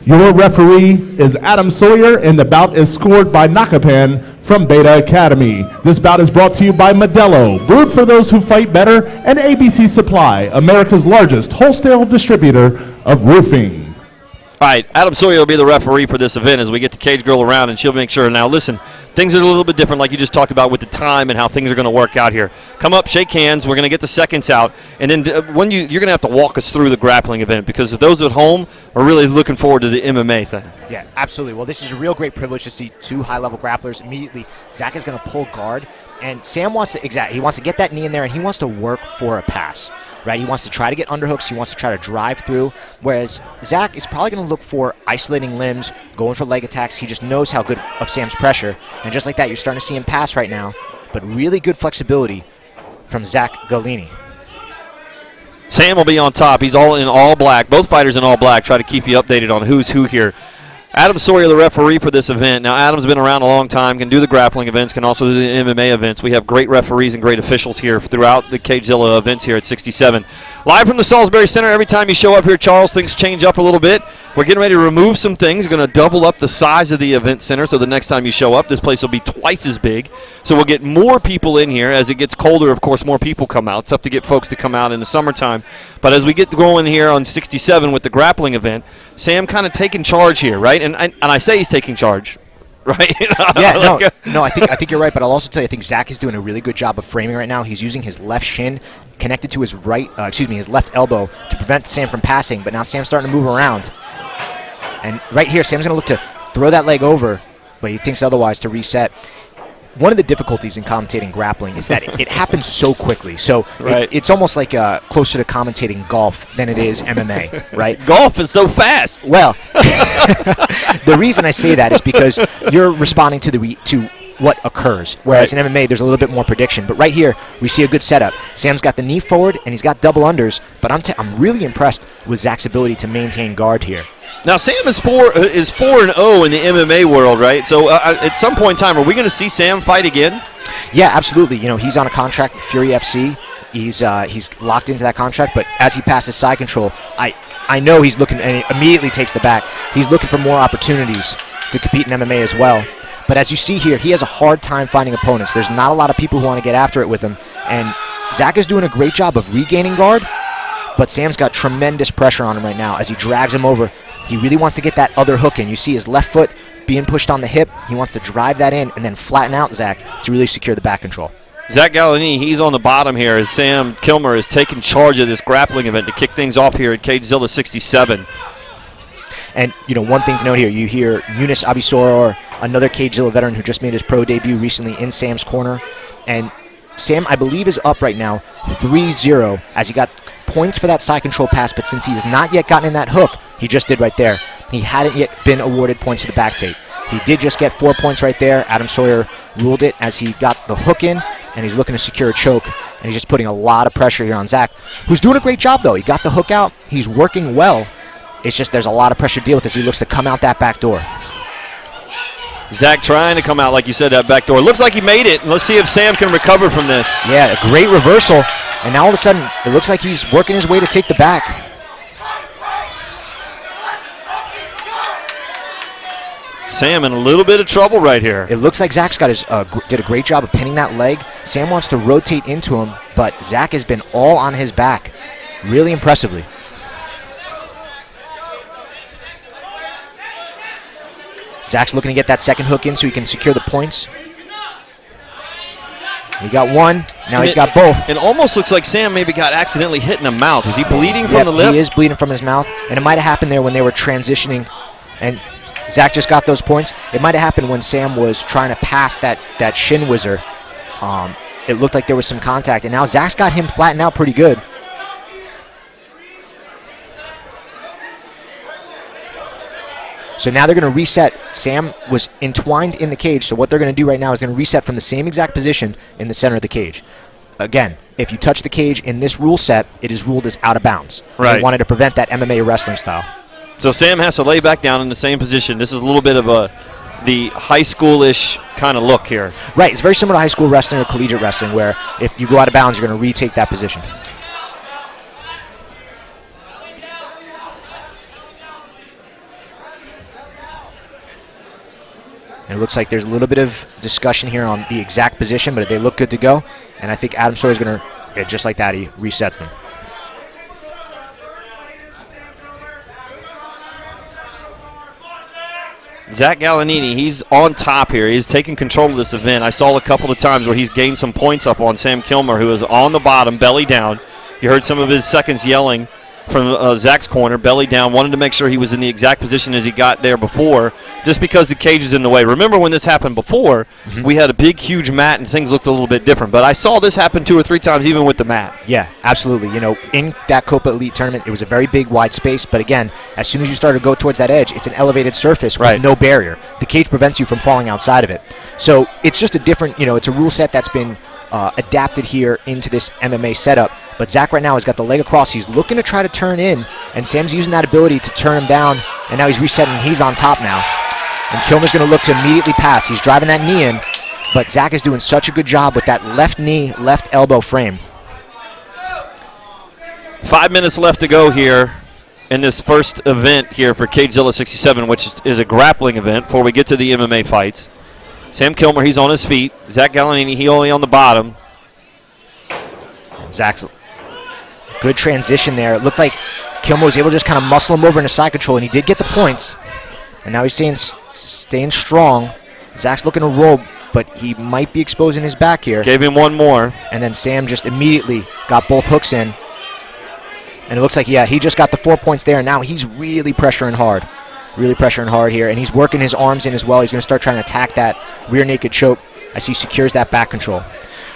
Your referee is Adam Sawyer, and the bout is scored by Nakapan from Beta Academy. This bout is brought to you by Modelo, brewed for those who fight better, and ABC Supply, America's largest wholesale distributor of roofing. All right, Adam Sawyer will be the referee for this event as we get the cage girl around, and she'll make sure. Now, listen, things are a little bit different, like you just talked about with the time and how things are going to work out here. Come up, shake hands. We're going to get the seconds out, and then when you're going to have to walk us through the grappling event, because those at home are really looking forward to the MMA thing. Yeah, absolutely. Well, this is a real great privilege to see two high-level grapplers. Immediately, Zach is going to pull guard, and Sam wants to he wants to get that knee in there, and he wants to work for a pass. Right, he wants to try to get underhooks. He wants to try to drive through, whereas Zach is probably going to look for isolating limbs, going for leg attacks. He just knows how good of Sam's pressure, and just like that, you're starting to see him pass right now, but really good flexibility from Zach Galini. Sam will be on top. He's all in all black. Both fighters in all black. Try to keep you updated on who's who here. Adam Sawyer, the referee for this event. Now, Adam's been around a long time, can do the grappling events, can also do the MMA events. We have great referees and great officials here throughout the Cagezilla events here at 67. Live from the Salisbury Center, every time you show up here, Charles, things change up a little bit. We're getting ready to remove some things. We're going to double up the size of the event center, so the next time you show up, this place will be twice as big. So we'll get more people in here. As it gets colder, of course, more people come out. It's up to get folks to come out in the summertime. But as we get going here on 67 with the grappling event, Sam kind of taking charge here, right? And I say he's taking charge, right? Yeah, no, I think you're right, but I'll also tell you, I think Zach is doing a really good job of framing right now. He's using his left shin connected to his his left elbow to prevent Sam from passing, but now Sam's starting to move around. And right here, Sam's going to look to throw that leg over, but he thinks otherwise to reset. One of the difficulties in commentating grappling is that it happens so quickly. So right. It's almost like closer to commentating golf than it is MMA, right? Golf is so fast. Well, the reason I say that is because you're responding to what occurs, whereas in MMA there's a little bit more prediction. But right here, we see a good setup. Sam's got the knee forward, and he's got double unders, but I'm really impressed with Zach's ability to maintain guard here. Now, Sam is 4-0 in the MMA world, right? So at some point in time, are we going to see Sam fight again? Yeah, absolutely. You know, he's on a contract with Fury FC. He's locked into that contract, but as he passes side control, I know he's looking, and he immediately takes the back. He's looking for more opportunities to compete in MMA as well. But as you see here, he has a hard time finding opponents. There's not a lot of people who want to get after it with him, and Zach is doing a great job of regaining guard, but Sam's got tremendous pressure on him right now as he drags him over. He really wants to get that other hook in. You see his left foot being pushed on the hip. He wants to drive that in and then flatten out Zach to really secure the back control. Zach Galini, he's on the bottom here as Sam Kilmer is taking charge of this grappling event to kick things off here at Cagezilla 67. And, you know, one thing to note here, you hear Yunus Abisoror, another Cagezilla veteran who just made his pro debut recently in Sam's corner. And Sam, I believe, is up right now 3-0 as he got points for that side control pass, but since he has not yet gotten in that hook, he just did right there, he hadn't yet been awarded points to the back tape. He did just get 4 points right there. Adam Sawyer ruled it as he got the hook in, and he's looking to secure a choke, and he's just putting a lot of pressure here on Zach, who's doing a great job, though. He got the hook out. He's working well. It's just there's a lot of pressure to deal with as he looks to come out that back door. Zach trying to come out, like you said, that back door. Looks like he made it. Let's see if Sam can recover from this. Yeah, a great reversal. And now all of a sudden, it looks like he's working his way to take the back. Sam in a little bit of trouble right here. It looks like Zach's got did a great job of pinning that leg. Sam wants to rotate into him, but Zach has been all on his back, really impressively. Zach's looking to get that second hook in so he can secure the points. He got one. Now he's got both. It almost looks like Sam maybe got accidentally hit in the mouth. Is he bleeding from the lip? He is bleeding from his mouth, and it might have happened there when they were transitioning, and Zach just got those points. It might have happened when Sam was trying to pass that shin whizzer. It looked like there was some contact, and now Zach's got him flattened out pretty good. So now they're going to reset. Sam was entwined in the cage, so what they're going to do right now is going to reset from the same exact position in the center of the cage. Again, if you touch the cage in this rule set, it is ruled as out of bounds. Right. They wanted to prevent that MMA wrestling style. So Sam has to lay back down in the same position. This is a little bit of the high school-ish kind of look here. Right, it's very similar to high school wrestling or collegiate wrestling, where if you go out of bounds, you're going to retake that position. And it looks like there's a little bit of discussion here on the exact position, but they look good to go. And I think Adam Sawyer's going to, just like that, he resets them. Zach Gallinini, he's on top here. He's taking control of this event. I saw a couple of times where he's gained some points up on Sam Kilmer, who is on the bottom, belly down. You heard some of his seconds yelling from Zach's corner, belly down, wanted to make sure he was in the exact position as he got there before, just because the cage is in the way. Remember when this happened before, we had a big, huge mat and things looked a little bit different. But I saw this happen 2 or 3 times even with the mat. Yeah, absolutely. You know, in that Copa Elite tournament, it was a very big, wide space. But again, as soon as you start to go towards that edge, it's an elevated surface with no barrier. The cage prevents you from falling outside of it. So it's just a different, it's a rule set that's been adapted here into this MMA setup. But Zach right now has got the leg across. He's looking to try to turn in, and Sam's using that ability to turn him down, and now he's resetting. He's on top now. And Kilmer's going to look to immediately pass. He's driving that knee in, but Zach is doing such a good job with that left knee, left elbow frame. 5 minutes left to go here in this first event here for Cagezilla 67, which is a grappling event before we get to the MMA fights. Sam Kilmer, he's on his feet. Zach Gallinini, he only on the bottom. Zach's good transition there. It looked like Kilmer was able to just kind of muscle him over into side control, and he did get the points. And now he's staying strong. Zach's looking to roll, but he might be exposing his back here. Gave him one more. And then Sam just immediately got both hooks in. And it looks like, he just got the 4 points there, and now he's really pressuring hard. Really pressuring hard here, and he's working his arms in as well. He's going to start trying to attack that rear naked choke as he secures that back control.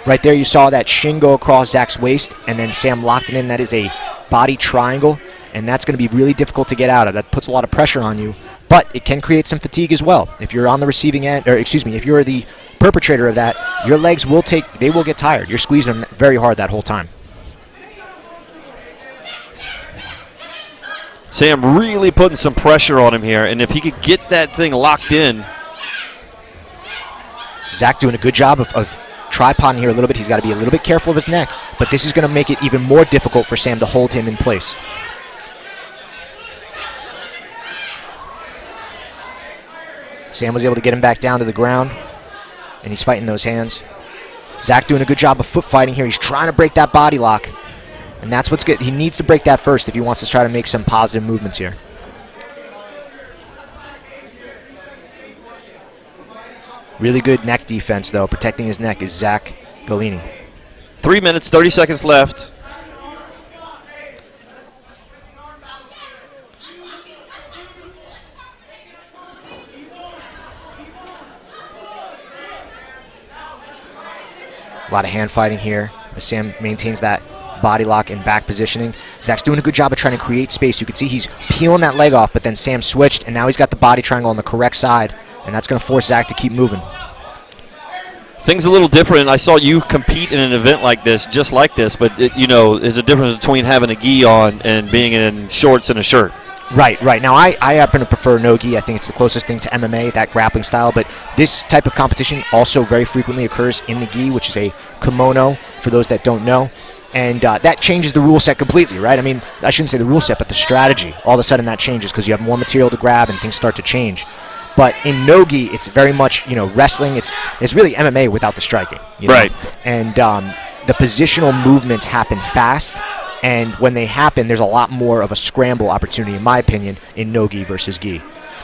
Right there, you saw that shin go across Zach's waist, and then Sam locked it in. That is a body triangle, and that's going to be really difficult to get out of. That puts a lot of pressure on you, but it can create some fatigue as well. If you're on the receiving end, if you're the perpetrator of that, your legs will get tired. You're squeezing them very hard that whole time. Sam really putting some pressure on him here, and if he could get that thing locked in. Zach doing a good job of tripoding here a little bit. He's got to be a little bit careful of his neck, but this is going to make it even more difficult for Sam to hold him in place. Sam was able to get him back down to the ground, and he's fighting those hands. Zach doing a good job of foot fighting here. He's trying to break that body lock. And that's what's good. He needs to break that first if he wants to try to make some positive movements here. Really good neck defense, though. Protecting his neck is Zach Gallinini. 3 minutes, 30 seconds left. A lot of hand fighting here as Sam maintains that body lock and back positioning. Zach's doing a good job of trying to create space. You can see he's peeling that leg off, but then Sam switched, and now he's got the body triangle on the correct side, and that's going to force Zach to keep moving. Things a little different. I saw you compete in an event like this, just like this, but there's a difference between having a gi on and being in shorts and a shirt. Right. Now, I happen to prefer no gi. I think it's the closest thing to MMA, that grappling style. But this type of competition also very frequently occurs in the gi, which is a kimono, for those that don't know. And that changes the rule set completely, right? I mean, I shouldn't say the rule set, but the strategy. All of a sudden that changes because you have more material to grab and things start to change. But in no-gi, it's very much, wrestling. It's really MMA without the striking. Right. And the positional movements happen fast. And when they happen, there's a lot more of a scramble opportunity, in my opinion, in no-gi versus gi.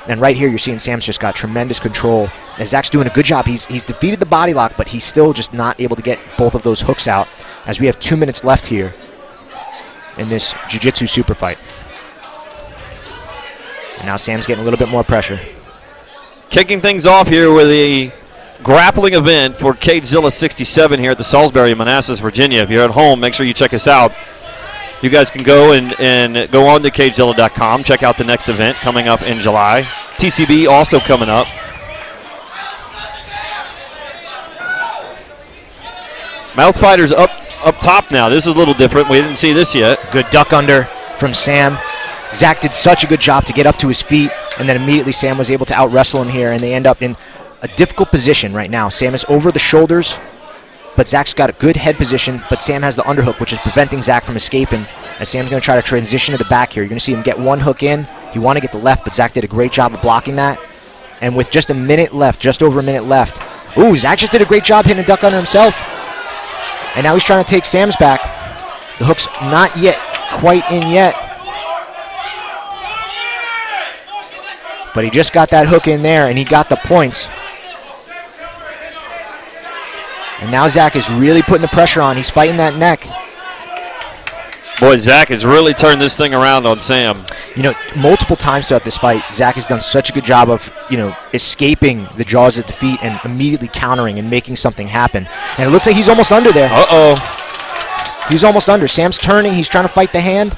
And right here, you're seeing Sam's just got tremendous control. And Zach's doing a good job. He's defeated the body lock, but he's still just not able to get both of those hooks out, as we have 2 minutes left here in this jiu-jitsu super fight. And now Sam's getting a little bit more pressure. Kicking things off here with a grappling event for Cagezilla 67 here at the Salisbury, Manassas, Virginia. If you're at home, make sure you check us out. You guys can go and go on to Cagezilla.com. Check out the next event coming up in July. TCB also coming up. Mouth fighters up top now. This is a little different. We didn't see this yet. Good duck under from Sam. Zach did such a good job to get up to his feet, and then immediately Sam was able to out-wrestle him here, and they end up in a difficult position right now. Sam is over the shoulders, but Zach's got a good head position, but Sam has the underhook, which is preventing Zach from escaping, as Sam's going to try to transition to the back here. You're going to see him get one hook in. You want to get the left, but Zach did a great job of blocking that. And with just a minute left, just over a minute left. Ooh, Zach just did a great job hitting a duck under himself. And now he's trying to take Sam's back. The hook's not yet quite in yet. But he just got that hook in there, and he got the points. And now Zach is really putting the pressure on. He's fighting that neck. Boy, Zach has really turned this thing around on Sam. You know, multiple times throughout this fight, Zach has done such a good job of, escaping the jaws of defeat and immediately countering and making something happen. And it looks like he's almost under there. Uh-oh. He's almost under. Sam's turning. He's trying to fight the hand.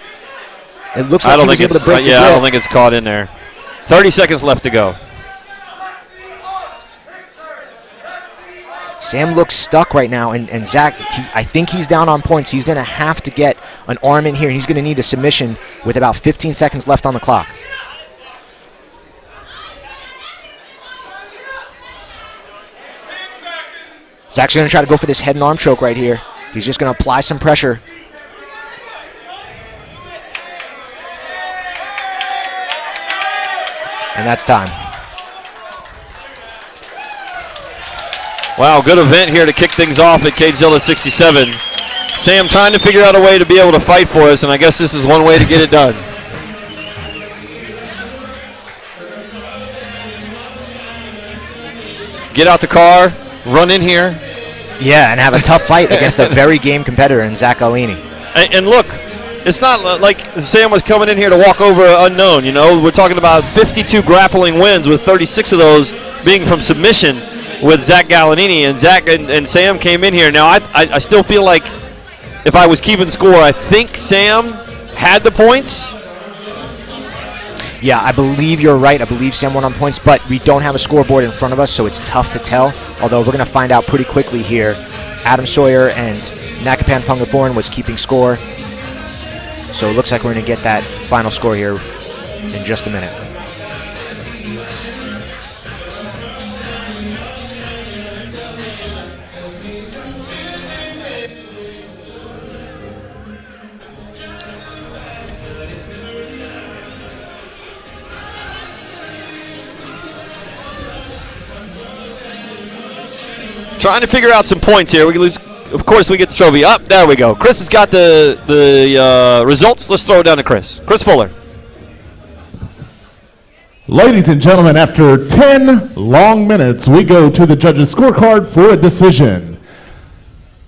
It looks like I he was able to break the grip. I don't think it's caught in there. 30 seconds left to go. Sam looks stuck right now, and Zach, I think he's down on points. He's going to have to get an arm in here. He's going to need a submission with about 15 seconds left on the clock. Zach's going to try to go for this head and arm choke right here. He's just going to apply some pressure. And that's time. Wow, good event here to kick things off at Cagezilla 67. Sam trying to figure out a way to be able to fight for us, and I guess this is one way to get it done. Get out the car, run in here. Yeah, and have a tough fight against a very game competitor in Zach Galini. And look, it's not like Sam was coming in here to walk over an unknown, We're talking about 52 grappling wins, with 36 of those being from submission with Zach Gallinini. And Zach and Sam came in here. Now, I still feel like if I was keeping score, I think Sam had the points. Yeah, I believe you're right. I believe Sam won on points, but we don't have a scoreboard in front of us, so it's tough to tell. Although we're going to find out pretty quickly here. Adam Sawyer and Nakapan Pungaforan was keeping score. So it looks like we're going to get that final score here in just a minute. Trying to figure out some points here. We can lose. Of course, we get the trophy. Up there we go. Chris has got the results. Let's throw it down to Chris. Chris Fuller. Ladies and gentlemen, after 10 long minutes, we go to the judges' scorecard for a decision.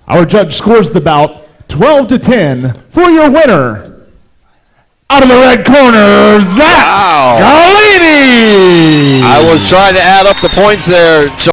Our judge scores the bout 12-10 for your winner. Out of the red corner, Zach Galini. I was trying to add up the points there.